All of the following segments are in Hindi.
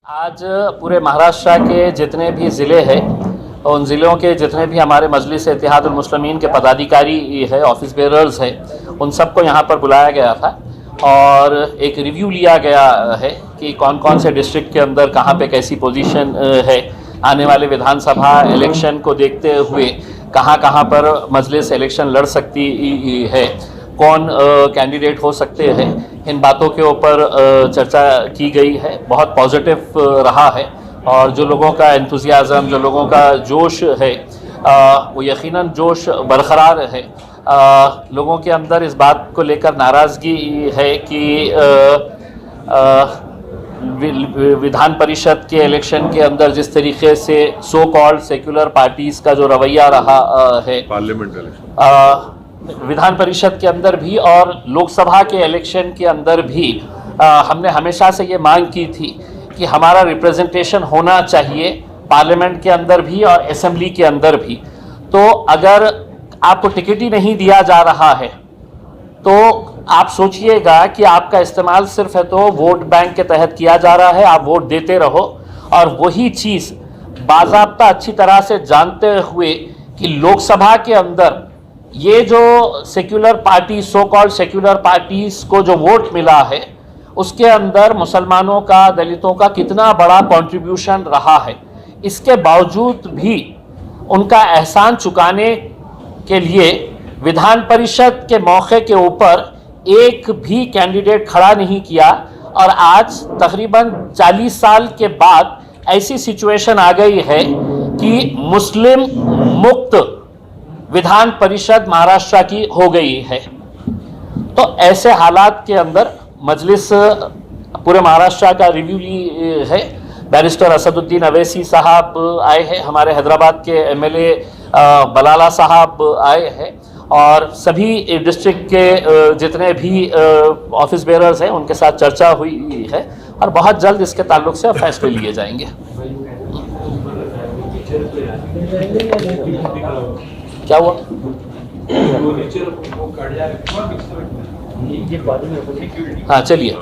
आज पूरे महाराष्ट्र के जितने भी ज़िले हैं, उन ज़िलों के जितने भी हमारे मजलिस इत्तेहादुल मुस्लिमीन के पदाधिकारी है, ऑफिस बेरर्स है, उन सबको यहाँ पर बुलाया गया था और एक रिव्यू लिया गया है कि कौन कौन से डिस्ट्रिक्ट के अंदर कहाँ पे कैसी पोजीशन है। आने वाले विधानसभा इलेक्शन को देखते हुए कहाँ कहाँ पर मजलिस इलेक्शन लड़ सकती है, कौन कैंडिडेट हो सकते हैं, इन बातों के ऊपर चर्चा की गई है। बहुत पॉजिटिव रहा है और जो लोगों का एंथुजियाज़म, जो लोगों का जोश है, वो यकीनन जोश बरकरार है। लोगों के अंदर इस बात को लेकर नाराज़गी है कि विधान परिषद के इलेक्शन के अंदर जिस तरीके से सो कॉल्ड सेक्युलर पार्टीज़ का जो रवैया रहा है पार्लियामेंट इलेक्शन, विधान परिषद के अंदर भी और लोकसभा के इलेक्शन के अंदर भी हमने हमेशा से ये मांग की थी कि हमारा रिप्रेजेंटेशन होना चाहिए पार्लियामेंट के अंदर भी और असेंबली के अंदर भी। तो अगर आपको टिकट ही नहीं दिया जा रहा है तो आप सोचिएगा कि आपका इस्तेमाल सिर्फ है तो वोट बैंक के तहत किया जा रहा है, आप वोट देते रहो और वही चीज़ बाज़ाब्ता अच्छी तरह से जानते हुए कि लोकसभा के अंदर ये जो secular party, so called secular parties को जो वोट मिला है उसके अंदर मुसलमानों का, दलितों का कितना बड़ा कंट्रीब्यूशन रहा है, इसके बावजूद भी उनका एहसान चुकाने के लिए विधान परिषद के मौके के ऊपर एक भी कैंडिडेट खड़ा नहीं किया। और आज तकरीबन 40 साल के बाद ऐसी सिचुएशन आ गई है कि मुस्लिम मुक्त विधान परिषद महाराष्ट्र की हो गई है। तो ऐसे हालात के अंदर मजलिस पूरे महाराष्ट्र का रिव्यू ली है। बैरिस्टर असदुद्दीन अवैसी साहब आए हैं, हमारे हैदराबाद के एमएलए बलाला साहब आए हैं और सभी डिस्ट्रिक्ट के जितने भी ऑफिस बेरर्स हैं उनके साथ चर्चा हुई है और बहुत जल्द इसके ताल्लुक से फैसले लिए जाएंगे। क्या हुआ? हाँ चलिए,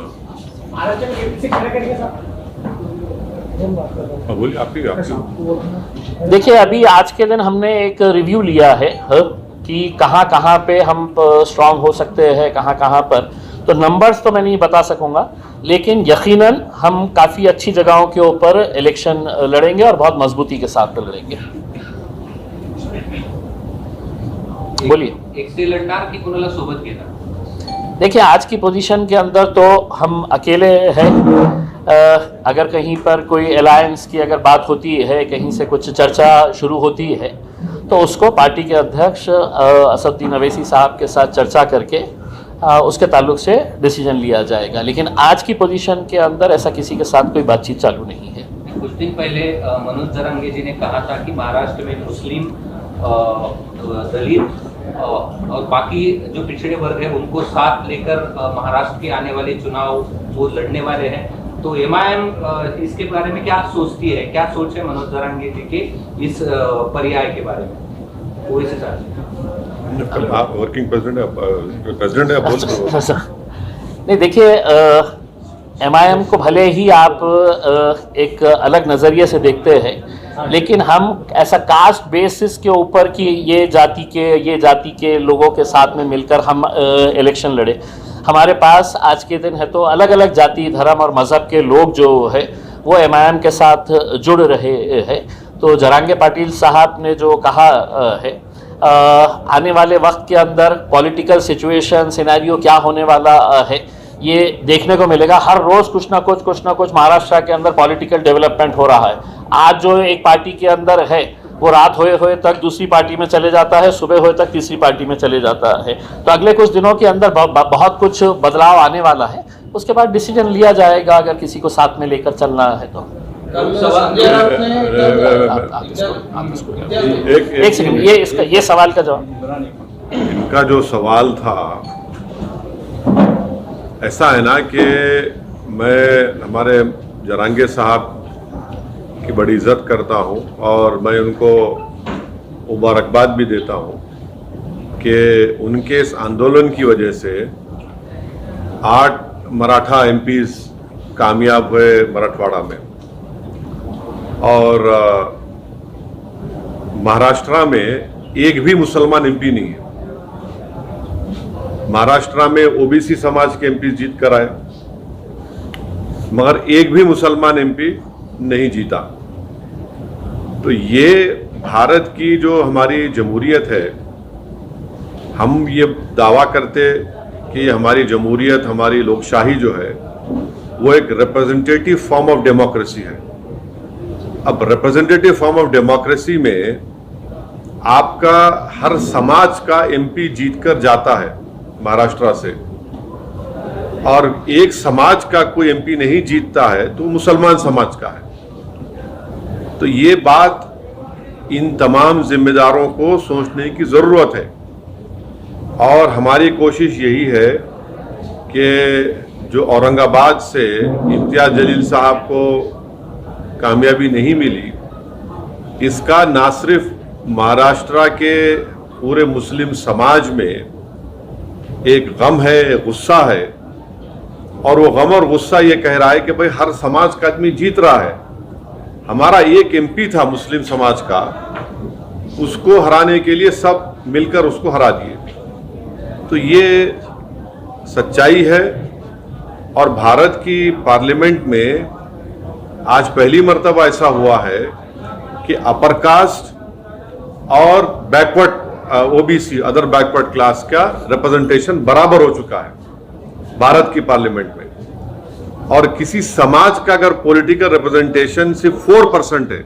देखिए अभी आज के दिन हमने एक रिव्यू लिया है कि कहाँ कहाँ पे हम स्ट्रांग हो सकते हैं, कहाँ कहाँ पर। तो नंबर्स तो मैं नहीं बता सकूंगा, लेकिन यकीनन हम काफ़ी अच्छी जगहों के ऊपर इलेक्शन लड़ेंगे और बहुत मजबूती के साथ लड़ेंगे। बोलिए। एकटे लढणार की कोणाला सोबत घेणार? देखिए आज की पोजीशन के अंदर तो हम अकेले हैं। अगर कहीं पर कोई अलायंस की अगर बात होती है, कहीं से कुछ चर्चा शुरू होती है तो उसको पार्टी के अध्यक्ष असदुद्दीन अवैसी साहब के साथ चर्चा करके उसके ताल्लुक से डिसीजन लिया जाएगा। लेकिन आज की पोजीशन के अंदर ऐसा किसी के साथ कोई बातचीत चालू नहीं है। कुछ दिन पहले मनोज जरांगे जी ने कहा था कि महाराष्ट्र में मुस्लिम, दलित और बाकी जो पिछड़े वर्ग है उनको साथ लेकर महाराष्ट्र के आने वाले चुनाव वो लड़ने वाले हैं। तो एमआईएम इसके बारे में क्या सोचती है, क्या सोच है मनोज जरांगे जी के इस पर्याय के बारे में? वो इसे आप वर्किंग प्रेसिडेंट है, बोल नहीं देखिए एमआईएम को भले ही आप एक अलग नज़रिए से देखते हैं, लेकिन हम ऐसा कास्ट बेसिस के ऊपर कि ये जाति के लोगों के साथ में मिलकर हम इलेक्शन लड़े। हमारे पास आज के दिन है तो अलग अलग जाति, धर्म और मज़हब के लोग जो है वो एमआईएम के साथ जुड़ रहे हैं। तो जरांगे पाटिल साहब ने जो कहा है आने वाले वक्त के अंदर पॉलिटिकल सिचुएशन सिनेरियो क्या होने वाला है ये देखने को मिलेगा। हर रोज़ कुछ ना कुछ महाराष्ट्र के अंदर पॉलिटिकल डेवलपमेंट हो रहा है। आज जो एक पार्टी के अंदर है वो रात होए तक दूसरी पार्टी में चले जाता है, सुबह होए तक तीसरी पार्टी में चले जाता है। तो अगले कुछ दिनों के अंदर बहुत कुछ बदलाव आने वाला है। उसके बाद डिसीजन लिया जाएगा अगर किसी को साथ में लेकर चलना है तो। एक सेकंड, ये सवाल का जवाब। इनका जो सवाल था ऐसा है ना कि मैं हमारे जरांगे साहब की बड़ी इज्जत करता हूं और मैं उनको मुबारकबाद भी देता हूं कि उनके इस आंदोलन की वजह से 8 मराठा एमपीज कामयाब हुए मराठवाड़ा में। और महाराष्ट्र में एक भी मुसलमान एमपी नहीं है। महाराष्ट्र में ओबीसी समाज के एमपी जीत कर आए, मगर एक भी मुसलमान एमपी नहीं जीता। तो ये भारत की जो हमारी जमहूरियत है, हम ये दावा करते कि हमारी जमहूरियत, हमारी लोकशाही जो है वो एक रिप्रेजेंटेटिव फॉर्म ऑफ डेमोक्रेसी है। अब रिप्रेजेंटेटिव फॉर्म ऑफ डेमोक्रेसी में आपका हर समाज का एमपी जीतकर जाता है महाराष्ट्र से, और एक समाज का कोई एमपी नहीं जीतता है तो मुसलमान समाज का है। तो ये बात इन तमाम जिम्मेदारों को सोचने की जरूरत है, और हमारी कोशिश यही है कि जो औरंगाबाद से इम्तियाज जलील साहब को कामयाबी नहीं मिली, इसका ना सिर्फ महाराष्ट्र के पूरे मुस्लिम समाज में एक गम है, एक गुस्सा है, और वो गम और गुस्सा ये कह रहा है कि भाई हर समाज का आदमी जीत रहा है, हमारा एक एमपी था मुस्लिम समाज का, उसको हराने के लिए सब मिलकर उसको हरा दिए। तो ये सच्चाई है, और भारत की पार्लियामेंट में आज पहली मर्तबा ऐसा हुआ है कि अपर कास्ट और backward OBC, other backward class का रिप्रेजेंटेशन बराबर हो चुका है भारत की पार्लियामेंट में। और किसी समाज का अगर पॉलिटिकल रिप्रेजेंटेशन सिर्फ 4% है,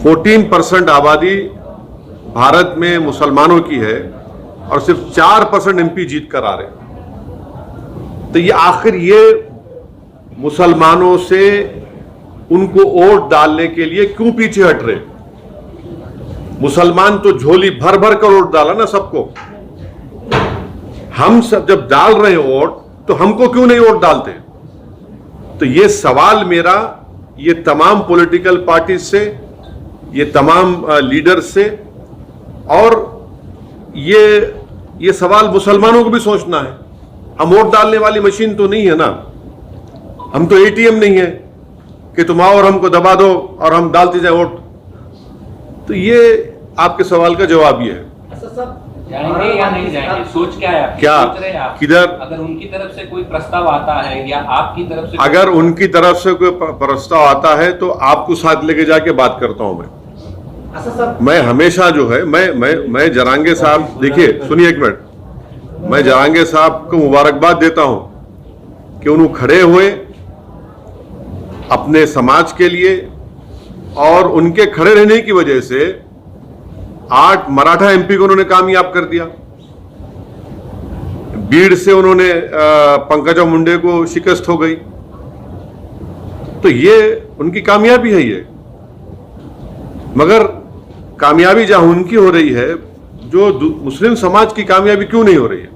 14% आबादी भारत में मुसलमानों की है, और सिर्फ 4% एमपी जीत कर आ रहे, तो ये आखिर ये मुसलमानों से उनको वोट डालने के लिए क्यों पीछे हट रहे? मुसलमान तो झोली भर भर कर वोट डाला ना सबको। हम सब जब डाल रहे हैं वोट, तो हमको क्यों नहीं वोट डालते? तो ये सवाल मेरा ये तमाम पॉलिटिकल पार्टी से, ये तमाम लीडर से, और ये सवाल मुसलमानों को भी सोचना है। हम वोट डालने वाली मशीन तो नहीं है ना, हम तो एटीएम नहीं है कि तुम आओ और हमको दबा दो और हम डालते जाए वोट। तो ये आपके सवाल का जवाब ये है। जाएंगे या नहीं जाएंगे, सोच क्या है? क्या सोच रहे हैं आप? किधर? अगर उनकी तरफ से कोई प्रस्ताव आता है या आपकी तरफ से, अगर उनकी तरफ से कोई प्रस्ताव आता है तो आपको साथ लेके जाके बात करता हूं मैं। मैं हमेशा जो है मैं जरांगे साहब, देखिए सुनिए एक मिनट, मैं जरांगे साहब को मुबारकबाद देता हूं कि उन्होंने खड़े हुए अपने समाज के लिए, और उनके खड़े रहने की वजह से 8 मराठा एमपी को उन्होंने कामयाब कर दिया। बीड़ से उन्होंने पंकजा मुंडे को शिकस्त हो गई। तो ये उनकी कामयाबी है ये, मगर कामयाबी जहां उनकी हो रही है, जो मुस्लिम समाज की कामयाबी क्यों नहीं हो रही है?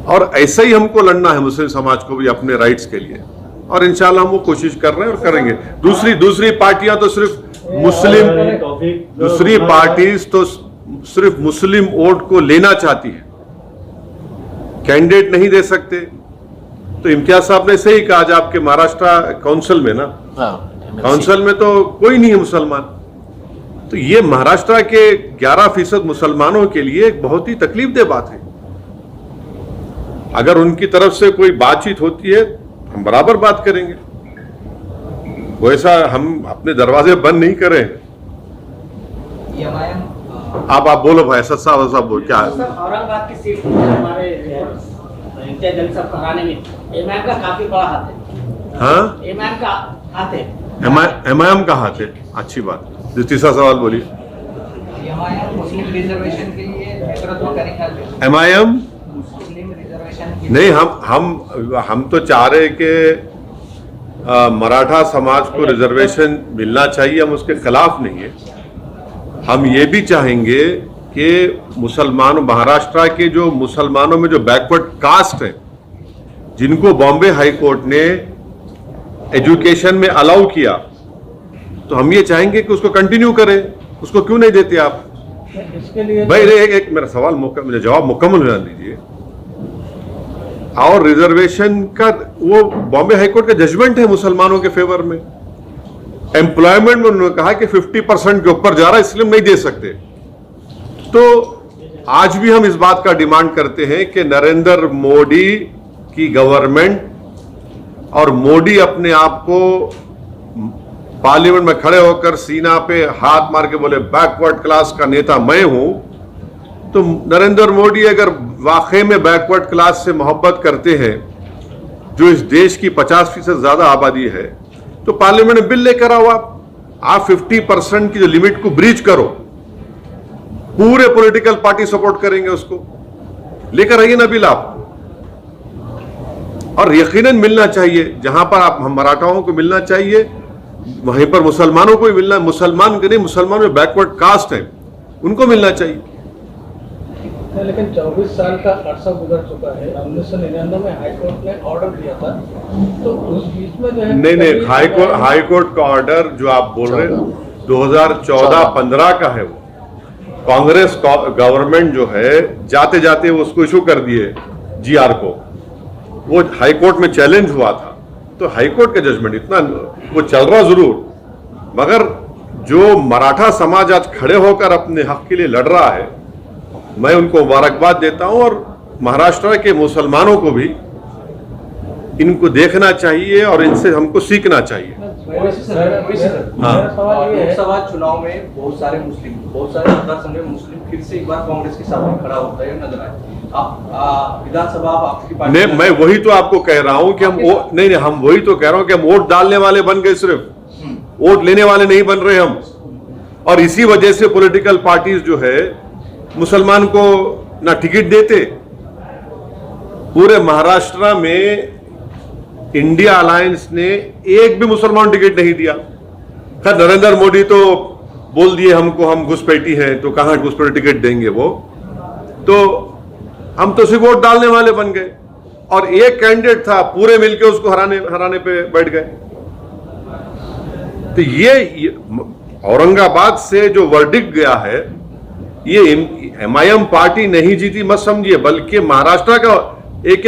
और ऐसा ही हमको लड़ना है मुस्लिम समाज को भी अपने राइट्स के लिए, और इंशाल्लाह हम वो कोशिश कर रहे हैं और करेंगे। दूसरी पार्टियां तो सिर्फ मुस्लिम, दूसरी पार्टीज तो सिर्फ मुस्लिम वोट को लेना चाहती है, कैंडिडेट नहीं दे सकते। तो इम्तियाज साहब ने सही कहा, आज आपके महाराष्ट्र काउंसिल में ना, काउंसिल में तो कोई नहीं है मुसलमान। तो ये महाराष्ट्र के 11% मुसलमानों के लिए एक बहुत ही तकलीफदेह बात है। अगर उनकी तरफ से कोई बातचीत होती है, हम बराबर बात करेंगे, वैसा हम अपने दरवाजे बंद नहीं करें। आप बोलो भाई, साहब बोल क्या है? औरंगाबाद की सीट हमारे इम्तियाज जलील साहब को हराने में एमआईएम का काफी बड़ा हाथ है। हाँ, एमआईएम का हाथ है। एमआईएम का हाथ है, अच्छी बात। तीसरा सवाल बोलिए। एमआईएम मुस्लिम रिजर्वेशन के लिए नेतृत्व करेगा? एमआईएम मुस्लिम रिजर्वेशन नहीं, हम तो चाह रहे कि मराठा समाज को रिजर्वेशन मिलना चाहिए, हम उसके खिलाफ नहीं है। हम ये भी चाहेंगे कि मुसलमानों, महाराष्ट्र के जो मुसलमानों में जो बैकवर्ड कास्ट है, जिनको बॉम्बे हाई कोर्ट ने एजुकेशन में अलाउ किया, तो हम ये चाहेंगे कि उसको कंटिन्यू करें। उसको क्यों नहीं देते आप? इसके लिए भाई एक मेरा सवाल मुझे जवाब मुकम्मल हो जाने दीजिए। और रिजर्वेशन का वो बॉम्बे हाईकोर्ट का जजमेंट है मुसलमानों के फेवर में, एम्प्लॉयमेंट में उन्होंने कहा कि 50% के ऊपर जा रहा है, इसलिए हम नहीं दे सकते। तो आज भी हम इस बात का डिमांड करते हैं कि नरेंद्र मोदी की गवर्नमेंट और मोदी अपने आप को पार्लियामेंट में खड़े होकर सीना पे हाथ मार के बोले बैकवर्ड क्लास का नेता मैं हूं, तो नरेंद्र मोदी अगर वाकई में बैकवर्ड क्लास से मोहब्बत करते हैं, जो इस देश की 50% ज्यादा आबादी है, तो पार्लियामेंट में बिल लेकर आओ। आप 50% की जो लिमिट को ब्रीच करो, पूरे पॉलिटिकल पार्टी सपोर्ट करेंगे उसको, लेकर आइए ना बिल आप। और यकीनन मिलना चाहिए, जहां पर आप हम मराठाओं को मिलना चाहिए, वहीं पर मुसलमानों को भी मिलना, मुसलमान के नहीं, मुसलमान में बैकवर्ड कास्ट है, उनको मिलना चाहिए। लेकिन 24 साल का अरसा गुजर चुका है। 1999 में हाईकोर्ट ने ऑर्डर दिया था, तो उस बीच में जो है नहीं, हाईकोर्ट का ऑर्डर जो आप बोल रहे हैं 2014-15 का है, वो कांग्रेस गवर्नमेंट जो है जाते जाते वो उसको इशू कर दिए जीआर को, वो हाईकोर्ट में चैलेंज हुआ था। तो हाईकोर्ट का जजमेंट इतना वो चल रहा जरूर, मगर जो मराठा समाज आज खड़े होकर अपने हक के लिए लड़ रहा है, मैं उनको मुबारकबाद देता हूं। और महाराष्ट्र के मुसलमानों को भी इनको देखना चाहिए और इनसे हमको सीखना चाहिए। लोकसभा चुनाव में बहुत सारे मतदार संघ में मुस्लिम फिर से एक बार कांग्रेस के सामने खड़ा होता है नजर आए। आप विधानसभा आपकी पार्टी, मैं वही तो आपको कह रहा हूं कि हम वही तो कह रहा हूं कि हम वोट डालने वाले बन गए, सिर्फ वोट लेने वाले नहीं बन रहे हम। और इसी वजह से पॉलिटिकल पार्टीज जो है मुसलमान को ना टिकट देते। पूरे महाराष्ट्र में इंडिया अलायंस ने एक भी मुसलमान टिकट नहीं दिया। खैर नरेंद्र मोदी तो बोल दिए हमको, हम घुसपैठी हैं, तो कहां घुसपैठी टिकट देंगे वो, तो हम तो सिर्फ वोट डालने वाले बन गए। और एक कैंडिडेट था, पूरे मिलके उसको हराने पे बैठ गए। तो ये औरंगाबाद से जो वर्डिक्ट गया है, ये एमआईएम पार्टी नहीं जीती मत समझिए, बल्कि महाराष्ट्र का एक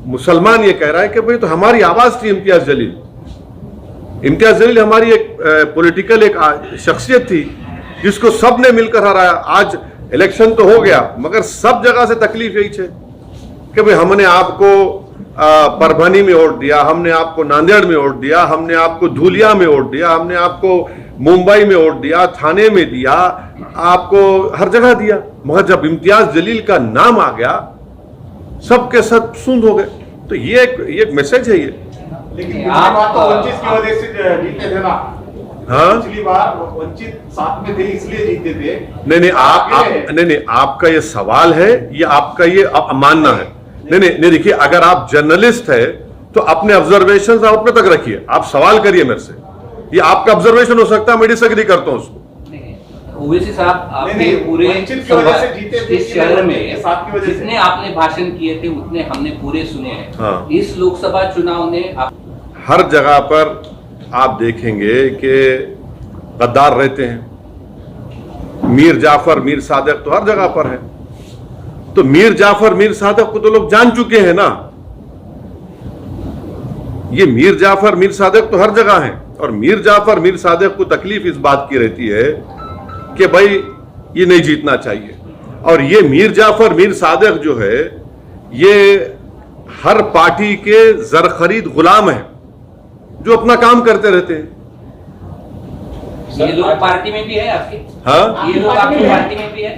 मुसलमान ये कह रहा है कि भाई तो हमारी आवाज थी इम्तियाज जलील हमारी एक पॉलिटिकल एक शख्सियत थी जिसको सब ने मिलकर हराया। आज इलेक्शन तो हो गया, मगर सब जगह से तकलीफ यही है कि भाई हमने आपको परभनी में वोट दिया, हमने आपको नांदेड़ में वोट दिया, हमने आपको धुलिया में वोट दिया, हमने आपको मुंबई में वोट दिया, थाने में दिया, आपको हर जगह दिया, मगर जब इम्तियाज जलील का नाम आ गया सबके सब सुंद हो गए। तो ये एक मैसेज है ये। लेकिन आप तो वंचित की वजह से जीते थे ना। हाँ, पिछली बार वंचित साथ में थे इसलिए जीते थे। नहीं, आपका ये सवाल है, ये आपका ये मानना है। नहीं, देखिए, अगर आप जर्नलिस्ट है तो अपने ऑब्जर्वेशन आप अपने तक रखिए, आप सवाल करिए मेरे से, ये आपका ऑब्जर्वेशन हो सकता है, मैं डिसएग्री करता हूं उसको। ओवैसी साहब, आपने पूरे इस शहर में जितने आपने भाषण किए थे उतने हमने पूरे सुने हैं। हाँ। इस लोकसभा चुनाव ने हर जगह पर आप देखेंगे कि गद्दार रहते हैं। मीर जाफर, मीर सादिक तो हर जगह पर है। तो मीर जाफर, मीर सादिक को तो लोग जान चुके हैं ना। ये मीर जाफर, मीर सादिक तो हर जगह हैं। और मीर जाफर, मीर सादिक को तकलीफ इस बात की रहती है कि भाई ये नहीं जीतना चाहिए। और ये मीर जाफर, मीर सादिक जो है, ये हर पार्टी के जर खरीद गुलाम है जो अपना काम करते रहते हैं। ये लोग पार्टी में भी है आपकी? हाँ, ये लोग आपकी पार्टी में भी है?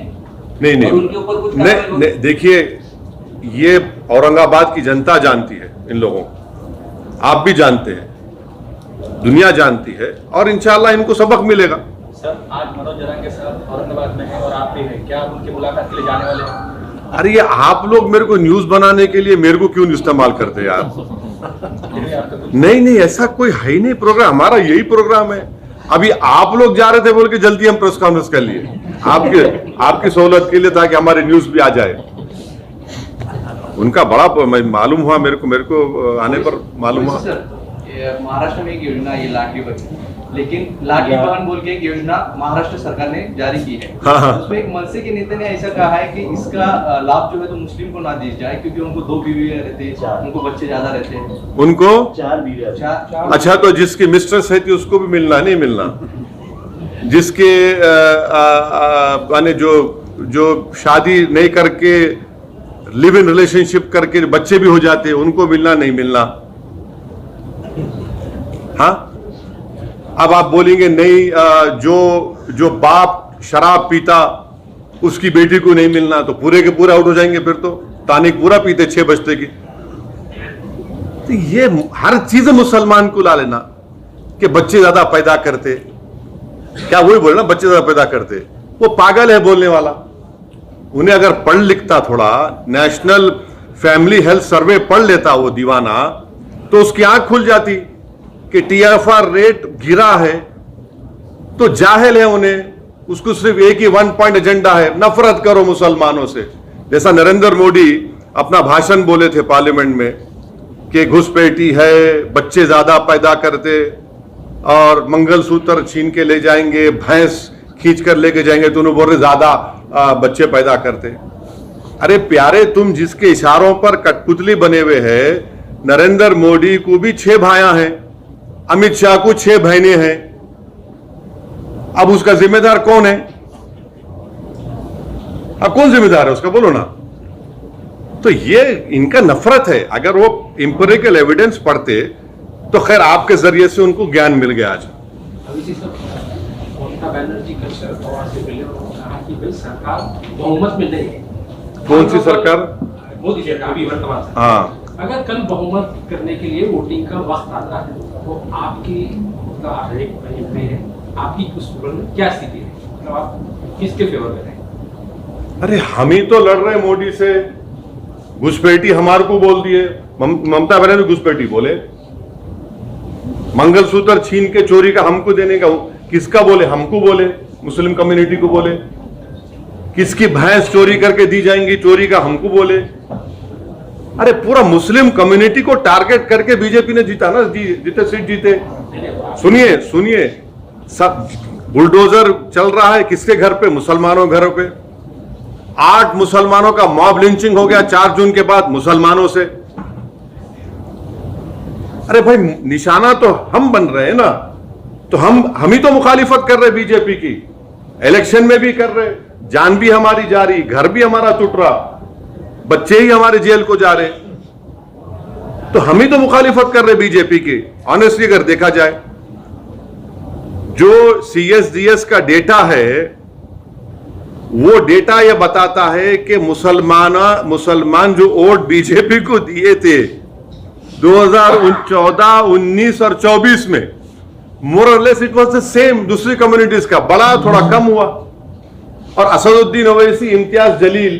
नहीं, उनके ऊपर कुछ नहीं, देखिए, ये औरंगाबाद की जनता जानती है इन लोगों को, आप भी जानते हैं, दुनिया जानती है, और इंशाल्लाह इनको सबक मिलेगा। सर, आज मनोज जरांगे साहब औरंगाबाद में हैं और आप भी हैं, क्या आप उनकी मुलाकात के लिए जाने वाले हैं? अरे ये आप लोग मेरे को न्यूज बनाने के लिए मेरे को क्यों इस्तेमाल करते हैं यार? नहीं, ऐसा कोई है ही नहीं प्रोग्राम, हमारा यही प्रोग्राम है। अभी आप लोग जा रहे थे बोल के जल्दी हम प्रेस कॉन्फ्रेंस कर लिए आपकी सहूलत के लिए, ताकि हमारे न्यूज भी आ जाए। उनका बड़ा मालूम हुआ मेरे को आने पर मालूम हुआ। महाराष्ट्र में एक योजना है, ये लाडली बहन, लेकिन लाडली बहन बोल के एक योजना महाराष्ट्र सरकार ने जारी की है। हाँ। उसमें एक मनसे के नेता ने ऐसा कहा है कि इसका लाभ जो है तो मुस्लिम को ना दिया जाए, क्योंकि उनको 2 बीवी रहते हैं, उनको बच्चे ज्यादा रहते हैं। उनको 4 बीवी। चार। अच्छा, तो जिसकी मिस्ट्रेस है थी उसको भी मिलना नहीं मिलना, जिसके माने जो शादी नहीं करके लिव इन रिलेशनशिप करके बच्चे भी हो जाते हैं उनको मिलना नहीं मिलना। हाँ, अब आप बोलेंगे नहीं, जो बाप शराब पीता उसकी बेटी को नहीं मिलना, तो पूरे के पूरे आउट हो जाएंगे। फिर तो तानिक पूरा पीते 6 बजते की। तो ये हर चीज मुसलमान को ला लेना कि बच्चे ज्यादा पैदा करते, क्या वही बोले ना, बच्चे ज्यादा पैदा करते। वो पागल है बोलने वाला। उन्हें अगर पढ़ लिखता, थोड़ा नेशनल फैमिली हेल्थ सर्वे पढ़ लेता वो दीवाना, तो उसकी आंख खुल जाती कि TFR रेट गिरा है। तो जाहिल है उन्हें, उसको सिर्फ एक ही 1 पॉइंट एजेंडा है, नफरत करो मुसलमानों से। जैसा नरेंद्र मोदी अपना भाषण बोले थे पार्लियामेंट में कि घुसपैठी है, बच्चे ज्यादा पैदा करते और मंगलसूत्र छीन के ले जाएंगे, भैंस खींच कर लेके जाएंगे, तो उन्हें बोल रहे ज्यादा बच्चे पैदा करते। अरे प्यारे, तुम जिसके इशारों पर कठपुतली बने हुए हैं, नरेंद्र मोदी को भी 6 भाइयां हैं, अमित शाह को 6 बहनें हैं। अब उसका जिम्मेदार कौन है? अब कौन जिम्मेदार है उसका, बोलो ना। तो ये इनका नफरत है। अगर वो इंपेरिकल एविडेंस पढ़ते तो खैर आपके जरिए से उनको ज्ञान मिल गया आज। ममता बनर्जी कल शरद पवार से मिले और कहा कि भाई सरकार बहुमत में नहीं है। कौन सी सरकार? मोदी सरकार अभी वर्तमान सरकार। हाँ, अगर कल बहुमत करने के लिए वोटिंग का वक्त आता है तो आपकी है, आपकी उस में क्या स्थिति है, मतलब आप किसके फेवर में रहें? अरे हम ही तो लड़ रहे मोदी से। घुसपैठी हमारे को बोल दिए, ममता बनर्जी घुसपैठी बोले। मंगलसूत्र छीन के चोरी का हमको देने का किसका बोले? हमको बोले, मुस्लिम कम्युनिटी को बोले। किसकी भैंस चोरी करके दी जाएंगी, चोरी का हमको बोले। अरे पूरा मुस्लिम कम्युनिटी को टारगेट करके बीजेपी ने जीता ना, जितने सीट जीते। सुनिए, सब बुलडोजर चल रहा है किसके घर पे? मुसलमानों घरों पे। 8 मुसलमानों का मॉब लिंचिंग हो गया 4 जून के बाद मुसलमानों से। अरे भाई, निशाना तो हम बन रहे हैं ना, तो हम ही तो मुखालिफत कर रहे बीजेपी की। इलेक्शन में भी कर रहे, जान भी हमारी जा रही, घर भी हमारा टूट रहा, बच्चे ही हमारे जेल को जा रहे, तो हम ही तो मुखालिफत कर रहे बीजेपी की। ऑनेस्टली अगर देखा जाए, जो CSDS का डेटा है वो डेटा यह बताता है कि मुसलमान जो वोट बीजेपी को दिए थे 2014, 19 और 24 में, मोर और less it was the same. दूसरी कम्युनिटीज का बड़ा थोड़ा कम हुआ। और असदुद्दीन ओवैसी, इम्तियाज जलील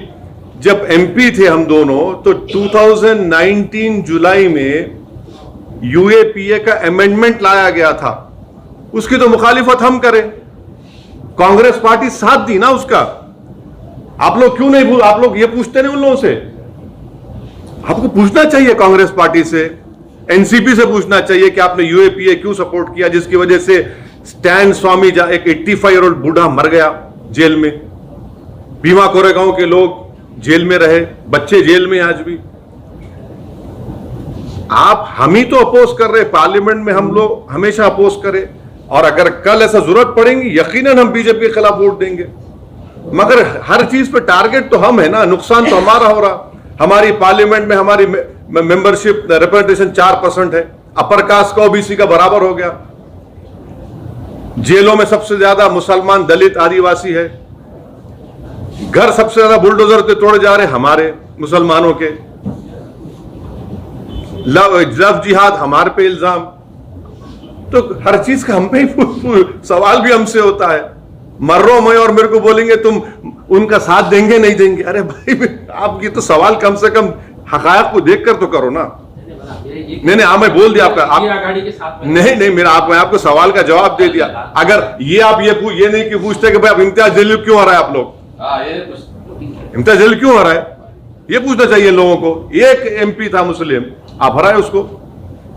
जब MP थे हम दोनों, तो 2019 जुलाई में UAPA का अमेंडमेंट लाया गया था, उसकी तो मुखालिफत हम करें। कांग्रेस पार्टी साथ दी ना उसका। आप लोग क्यों नहीं आप लोग ये पूछते नहीं उन लोगों से? आपको पूछना चाहिए कांग्रेस पार्टी से, NCP से पूछना चाहिए कि आपने UAPA क्यों सपोर्ट किया, जिसकी वजह से स्टैन स्वामी एक 85-year-old बूढ़ा मर गया जेल में, भीमा कोरेगांव के लोग जेल में रहे, बच्चे जेल में आज भी। हम ही तो अपोज कर रहे, पार्लियामेंट में हम लोग हमेशा अपोज करें, और अगर कल ऐसा जरूरत पड़ेगी यकीनन हम बीजेपी के खिलाफ वोट देंगे। मगर हर चीज पे टारगेट तो हम है ना, नुकसान तो हमारा हो रहा। हमारी पार्लियामेंट में हमारी मेंबरशिप रिप्रेजेंटेशन 4% है, अपर कास्ट का OBC का बराबर हो गया। जेलों में सबसे ज्यादा मुसलमान, दलित, आदिवासी है। घर सबसे ज्यादा बुलडोजर के तोड़े जा रहे हमारे मुसलमानों के। लव जिहाद हमारे पे इल्जाम। तो हर चीज का हम पे ही सवाल भी हमसे होता है। मर्रो मैं और मेरे को बोलेंगे तुम उनका साथ देंगे नहीं देंगे। अरे भाई, आपकी तो सवाल कम से कम हकायक को देखकर तो करो ना। नहीं, मैं बोल दिया आपका। नहीं, मैं आपको सवाल का जवाब दे दिया। अगर ये आप ये नहीं कि पूछते कि भाई अब इम्तियाज जलील क्यों आ रहा है, आप लोग इम्तियाज जलील क्यों आ रहा है, ये पूछना चाहिए लोगों को। एक MP था मुस्लिम, आप हराए उसको।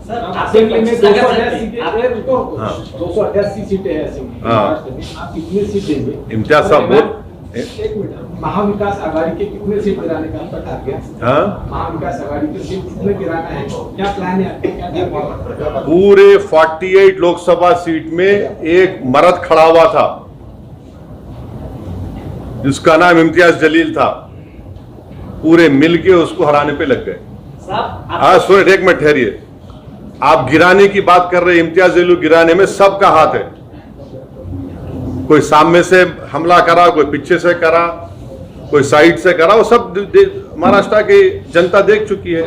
सर असेंबली में 288 सीटें हाँ। 288 सीटें हैं असेंबली हाँ। महाराष्ट्र में, आप कितने सीट देंगे? इम्तियाज साहब और बोल एक मिनट, महाविकास आघाड़ी के कितने सीट गिराने का आपका टारगेट? हाँ महाविकास आघाड़ी के सीट कितने गिराना है, क्या प्लान है आपका, क्या टारगेट है? पूरे 48 लोकसभा सीट में एक मर्द खड़ा हुआ था जिसका नाम इम्तियाज जलील था, पूरे मिलके उसको हराने पे लग गए। साहब हाँ सुनिए, एक मिनट ठहरिए। आप गिराने की बात कर रहे हैं, इम्तियाज जलील गिराने में सबका हाथ है। कोई सामने से हमला करा, कोई पीछे से करा, कोई साइड से करा, वो सब महाराष्ट्र की जनता देख चुकी है।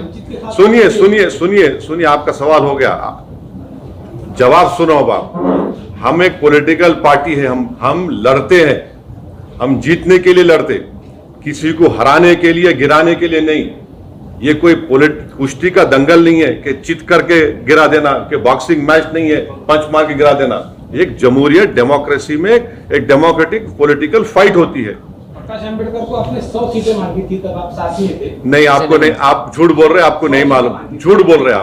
सुनिए सुनिए सुनिए सुनिए, आपका सवाल हो गया, जवाब सुनो अब आप। हम एक पॉलिटिकल पार्टी है, हम लड़ते हैं, हम जीतने के लिए लड़ते, किसी को हराने के लिए गिराने के लिए नहीं। ये कोई कुश्ती का दंगल नहीं है कि चित करके गिरा देना, कि बॉक्सिंग मैच नहीं है पंच मार के गिरा देना। एक जमहूरियत डेमोक्रेसी में एक डेमोक्रेटिक पॉलिटिकल फाइट होती है। प्रकाश अम्बेडकर को आपने 100 सीटें मांगी थी, तब आप साथ में थे। नहीं, आपको नहीं, आप झूठ बोल रहे हैं, आपको नहीं मालूम, झूठ बोल रहे हैं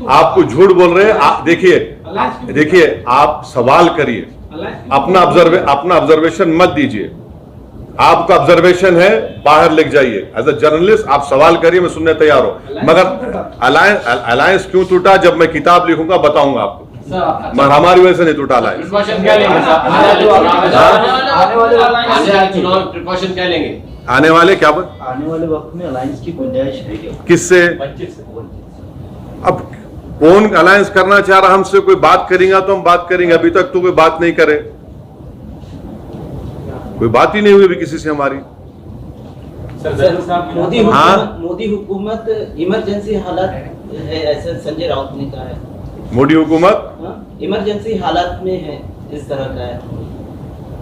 आपको झूठ बोल रहे हैं। देखिए आप सवाल करिए, अपना ऑब्जर्वेशन मत दीजिए। आपका ऑब्जर्वेशन है, बाहर लिख जाइए। एज अ जर्नलिस्ट आप सवाल करिए, मैं सुनने तैयार हूं। मगर अलायंस क्यों टूटा, जब मैं किताब लिखूंगा बताऊंगा आपको। मगर हमारी वजह से नहीं टूटा अलायंस। प्रिकॉशन क्या लेंगे साहब? आने वाले चुनाव प्रिकॉशन क्या लेंगे? आने वाले क्या आने वाले वक्त में अलायंस की गुंजाइश है क्या? किससे? अब कौन अलायंस करना चाह रहा हमसे, कोई बात करेगा तो हम बात करेंगे। अभी तक तो कोई बात नहीं करे, कोई बात ही नहीं हुई अभी किसी से हमारी। मोदी हुकूमत इमरजेंसी हालत है, ऐसे संजय राउत ने कहा है। मोदी हुकूमत इमरजेंसी हालत में है, इस तरह का है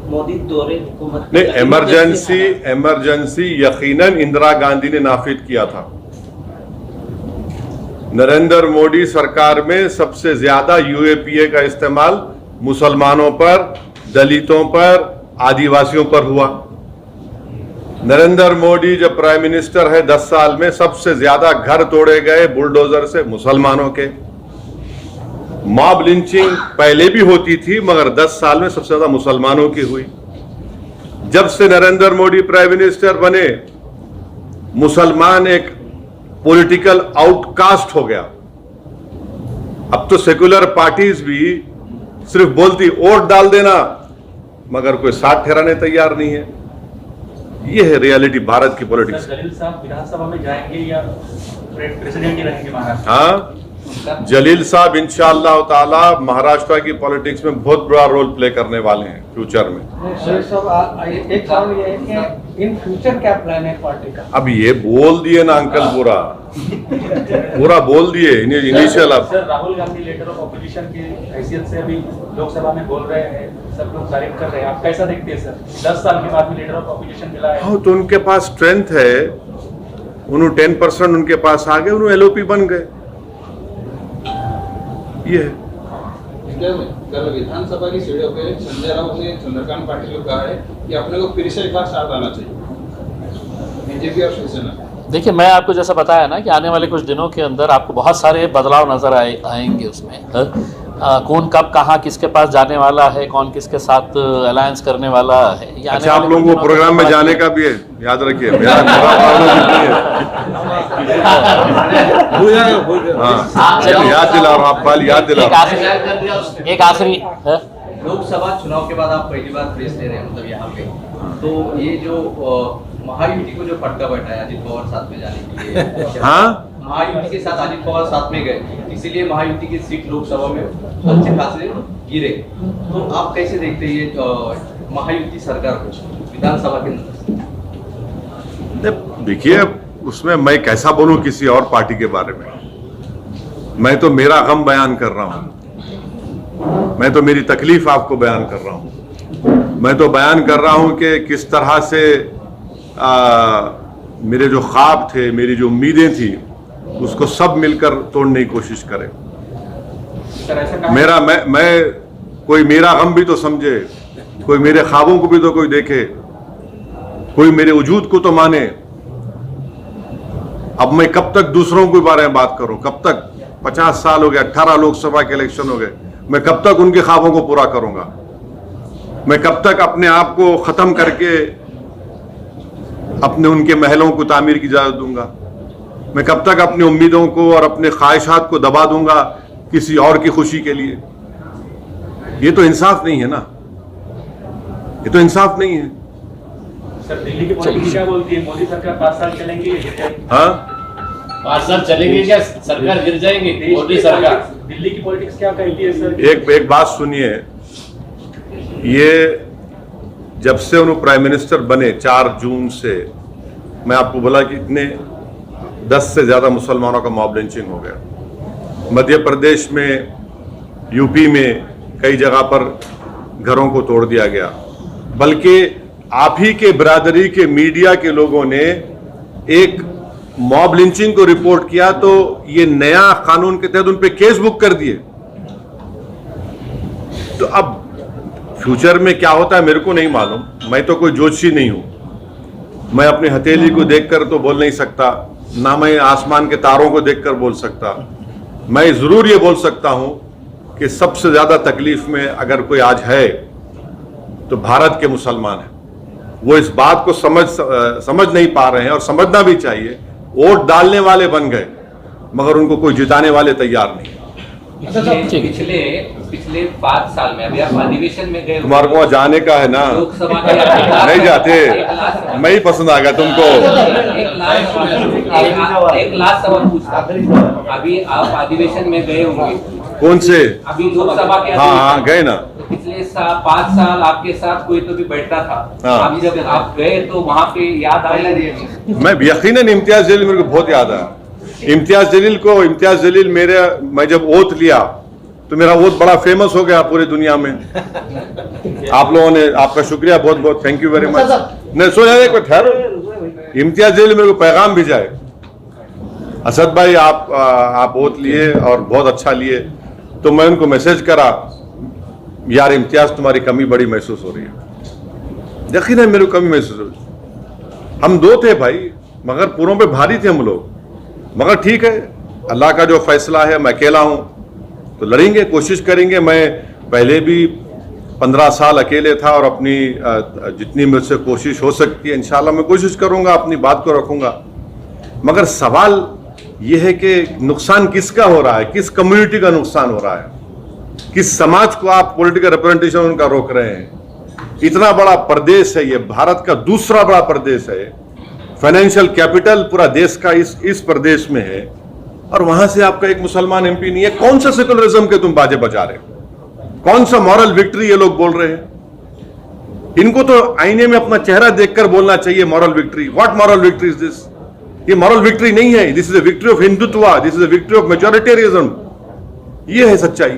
मोदी दौरे हुकूमत। नहीं, इमरजेंसी यकीनन इंदिरा गांधी ने नाफिज किया था। नरेंद्र मोदी सरकार में सबसे ज्यादा यूएपीए का इस्तेमाल मुसलमानों पर, दलितों पर, आदिवासियों पर हुआ। नरेंद्र मोदी जब प्राइम मिनिस्टर है 10 साल में सबसे ज्यादा घर तोड़े गए बुलडोजर से मुसलमानों के। मॉब लिंचिंग पहले भी होती थी, मगर 10 साल में सबसे ज्यादा मुसलमानों की हुई। जब से नरेंद्र मोदी प्राइम मिनिस्टर बने, मुसलमान एक पॉलिटिकल आउटकास्ट हो गया। अब तो सेकुलर पार्टीज भी सिर्फ बोलती वोट डाल देना, मगर कोई साथ ठहराने तैयार नहीं है। ये है रियलिटी भारत की पॉलिटिक्स। जलील साहब विधानसभा में जाएंगे या प्रेसिडेंट ही रहेंगे महाराष्ट्र? हाँ, जलील साहब इंशाअल्लाह ताला महाराष्ट्र की पॉलिटिक्स में बहुत बड़ा रोल प्ले करने वाले हैं फ्यूचर में। एक सवाल ये है कि इन फ्यूचर क्या प्लान है पार्टी का? अब ये बोल दिए ना अंकल, पूरा बोल दिए इनिशियल। अब sir Rahul Gandhi leader of opposition की हैसियत से अभी लोकसभा में बोल रहे हैं, सब लोग तारीफ कर रहे हैं, आप कैसा देखते हैं सर? 10 साल के बाद भी लीडर ऑफ ऑपोजिशन मिला है। हाँ, तो उनके पास स्ट्रेंथ है, उन्होंने 10% उनके पास आ गए, उन्होंने एलओपी बन गए। ये है। कल विधानसभा की सीढ़ियों पे संजय राउत ने चंद्रकांत पाटिल को कहा है कि अपने को फिर से एक बार साथ आना चाहिए, बीजेपी और शिवसेना। देखिए, मैं आपको जैसा बताया ना कि आने वाले कुछ दिनों के अंदर आपको बहुत सारे बदलाव नजर आएंगे उसमें। कौन कब कहाँ किसके पास जाने वाला है, कौन किसके साथ अलायंस करने वाला है। अच्छा, आप लोगों को प्रोग्राम में जाने का भी है, याद रखिए। मेरा याद दिला रहा हूँ, आप कल याद दिला। एक आखिरी लोकसभा चुनाव के बाद आप पहली बार प्रेस ले रहे हैं, मतलब यहाँ पे, तो ये जो महायुति को जो फटका बैठा है अजित पवार साथ में जाने के लिए, हाँ, महायुति के साथ अजित पवार साथ में गए, इसीलिए महायुति की सीट लोकसभा में अच्छे खासे गिरे। तो आप कैसे देखते हैं ये महायुति सरकार को विधानसभा के अंदर? देखिए, उसमें मैं कैसा बोलूं किसी और पार्टी के बारे में। मैं तो मेरा गम बयान कर रहा हूं, मैं तो मेरी तकलीफ आपको बयान कर रहा हूं। मैं तो बयान कर रहा हूं कि किस तरह से मेरे जो ख्वाब थे, मेरी जो उम्मीदें थी, उसको सब मिलकर तोड़ने की कोशिश करें। मैं कोई मेरा गम भी तो समझे, कोई मेरे ख्वाबों को भी तो कोई देखे, कोई मेरे वजूद को तो माने। अब मैं कब तक दूसरों के बारे में बात करूं? कब तक? 50 साल हो गए, 18 लोकसभा के इलेक्शन हो गए, मैं कब तक उनके ख्वाबों को पूरा करूंगा? मैं कब तक अपने आप को खत्म करके अपने उनके महलों को तामीर की इजाजत दूंगा? मैं कब तक अपनी उम्मीदों को और अपने ख्वाहिशात को दबा दूंगा किसी और की खुशी के लिए? ये तो इंसाफ नहीं है ना, ये तो इंसाफ नहीं है। सर दिल्ली की पॉलिटिक्स क्या बोलती है? मोदी सरकार 5 साल चलेंगी? हाँ, 5 साल चलेंगे क्या? सरकार गिर जाएंगी? मोदी सरकार। दिल्ली की पॉलिटिक्स क्या कहती है सर? एक बात सुनिए, ये जब से उन्होंने प्राइम मिनिस्टर बने 4 जून से, मैं आपको बोला कि इतने 10 से ज्यादा मुसलमानों का मॉब लिंचिंग हो गया। मध्य प्रदेश में, यूपी में कई जगह पर घरों को तोड़ दिया गया, बल्कि आप ही के बिरादरी के मीडिया के लोगों ने एक मॉब लिंचिंग को रिपोर्ट किया तो ये नया कानून के तहत उन पे केस बुक कर दिए। तो अब फ्यूचर में क्या होता है मेरे को नहीं मालूम, मैं तो कोई ज्योतिषी नहीं हूं, मैं अपनी हथेली को देखकर तो बोल नहीं सकता, ना मैं आसमान के तारों को देखकर बोल सकता। मैं जरूर ये बोल सकता हूं कि सबसे ज्यादा तकलीफ में अगर कोई आज है तो भारत के मुसलमान हैं। वो इस बात को समझ नहीं पा रहे हैं, और समझना भी चाहिए। वोट डालने वाले बन गए मगर उनको कोई जिताने वाले तैयार नहीं। पिछले 5 साल में अभी आप अधिवेशन में गए, तुम्हारे को वहाँ जाने का है ना, लोकसभा नहीं जाते, मैं ही पसंद आ गया तुमको। एक लास्ट सवाल पूछता, अभी आप अधिवेशन में गए होंगे, कौन से? अभी लोकसभा के हाँ गए ना। पिछले 5 साल आपके साथ कोई तो भी बैठता था, हाँ। अभी जब आप गए तो वहाँ पे याद आया? मैं यकीनन इम्तियाज जलील मेरे को बहुत याद आया। इम्तियाज जलील मैं जब ओथ लिया तो मेरा ओथ बड़ा फेमस हो गया पूरी दुनिया में। आप लोगों ने, आपका शुक्रिया बहुत बहुत, थैंक यू वेरी मच। नहीं सो जाए, ठहरो। इम्तियाज जलील मेरे को पैगाम भेजाए, असद भाई आप ओथ लिए और बहुत अच्छा लिए। तो मैं उनको मैसेज करा, यार इम्तियाज तुम्हारी कमी बड़ी महसूस हो रही है। यकीनन मेरे को कमी महसूस हो रही है। हम 2 थे भाई, मगर पूरों पे भारी थे हम लोग। मगर ठीक है, अल्लाह का जो फैसला है, मैं अकेला हूं तो लड़ेंगे, कोशिश करेंगे। मैं पहले भी 15 साल अकेले था और अपनी जितनी मुझसे कोशिश हो सकती है इंशाल्लाह मैं कोशिश करूंगा, अपनी बात को रखूंगा। मगर सवाल यह है कि नुकसान किसका हो रहा है, किस कम्युनिटी का नुकसान हो रहा है, किस समाज को आप पॉलिटिकल रिप्रेजेंटेशन उनका रोक रहे हैं। इतना बड़ा प्रदेश है ये, भारत का दूसरा बड़ा प्रदेश है, फाइनेंशियल कैपिटल पूरा देश का इस प्रदेश में है, और वहां से आपका एक मुसलमान एमपी नहीं है। कौन सा सेकुलरिज्म के तुम बाजे बजा रहे हो? कौन सा मॉरल विक्ट्री ये लोग बोल रहे हैं? इनको तो आईने में अपना चेहरा देखकर बोलना चाहिए moral victory. What moral victory is this? ये मॉरल विक्ट्री नहीं है, this is a victory of Hindutva, this is a victory of majoritarianism. ये है सच्चाई।